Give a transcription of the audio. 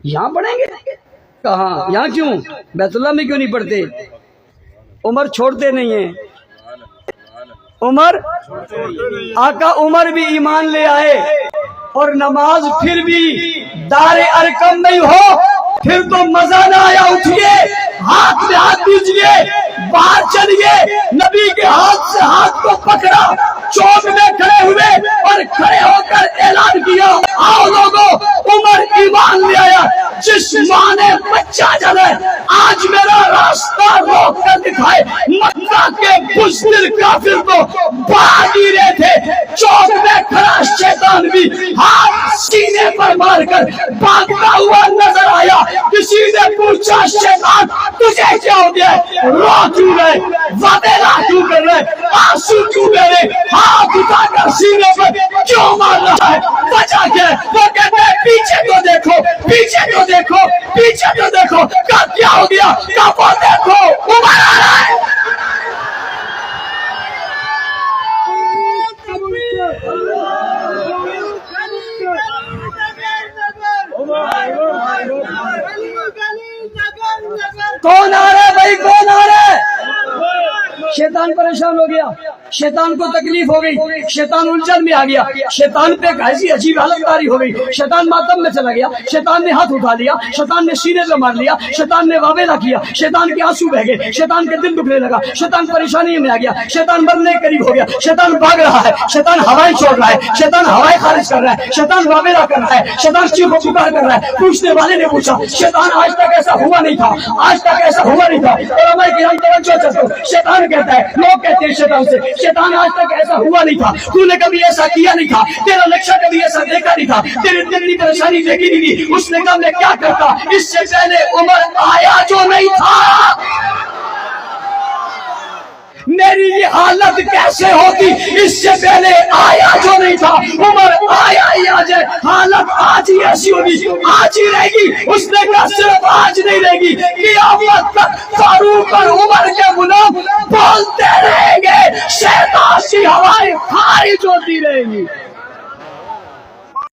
یہاں پڑھیں گے؟ کہاں یہاں کیوں؟ بیت اللہ میں کیوں نہیں پڑھتے؟ عمر چھوڑتے نہیں ہیں، عمر آقا عمر بھی ایمان لے آئے اور نماز پھر بھی دار ارقم نہیں ہو، پھر تو مزہ نہ آیا، اٹھئے ہاتھ میں ہاتھ دیجئے، باہر چلیے، نبی کے ہاتھ سے ہاتھ کو پکڑا، چوک میں کھڑے ہوئے اور کھڑے ہو کر اعلان کیا، آؤ لوگوں، عمر ایمان لے آیا، جس ماں نے بچہ جلے آج میرا راستہ روک کر دکھائے۔ مکہ کے بزدل کافر تو بھاگ ہی رہے تھے، چوک میں کھڑا شیطان بھی ہاتھ سینے پر مار کر بھاگتا ہوا نظر آیا۔ کسی نے پوچھا شیطان تجھے کیا ہو گیا؟ رو کیوں رہے؟ وعدہ کیوں کر رہے؟ آنسو کیوں لے رہے؟ ہاتھ اٹھا کر سینے پر کیوں مار رہا ہے؟ وجہ کیا ہے؟ وہ کہتے ہیں پیچھے تو دیکھو، پیچھے تو دیکھو، پیچھے تو دیکھو، کیا ہو گیا؟ وہ دیکھو عمر آ رہا ہے۔ کون آ رہا ہے بھائی، کون آ رہا ہے؟ شیطان پریشان ہو گیا، شیطان کو تکلیف ہو گئی، شیطان الجھن میں آ گیا، شیطان پہ ایک ایسی عجیب حالت طاری ہو گئی، شیطان ماتم میں چلا گیا، شیطان نے ہاتھ اٹھا لیا، شیطان نے سینے پہ مار لیا، شیطان نے واویلا کیا، شیطان کے آنسو بہ گئے، شیطان کے دل دکھنے لگا، شیطان پریشانی میں آ گیا، شیطان مرنے کے قریب ہو گیا، شیطان بھاگ رہا ہے، شیطان ہوائیں چھوڑ رہا ہے، شیطان ہوائیں خارج کر رہا ہے، شیطان واویلا کر رہا ہے، شیطان چیخ و پکار کر رہا ہے۔ پوچھنے والے نے پوچھا شیطان آج تک ایسا ہوا نہیں تھا، آج تک ایسا ہوا نہیں تھا۔ علماء کرام توجہ کرو، شیطان کہتا ہے، لوگ کہتے ہیں شیطان سے، شیطان آج تک ایسا ہوا نہیں تھا، تو نے کبھی ایسا کیا نہیں تھا، تیرا نقشہ کبھی ایسا دیکھا نہیں تھا، تیری اتنی پریشانی دیکھی نہیں تھی۔ اس نے کہا میں کیا کرتا، اس سے پہلے عمر آیا جو نہیں تھا، میری یہ حالت کیسے ہوتی، اس سے پہلے آیا جو نہیں تھا۔ عمر آیا ہی آ جائے، حالت آج ہی ایسی ہوگی، آج ہی رہے گی۔ اس نے کہا صرف آج نہیں رہے گی، قیامت تک فاروق اور عمر کے غلام بولتے رہیں گے، شیطان کی ہوائیں خارج ہوتی رہیں گی۔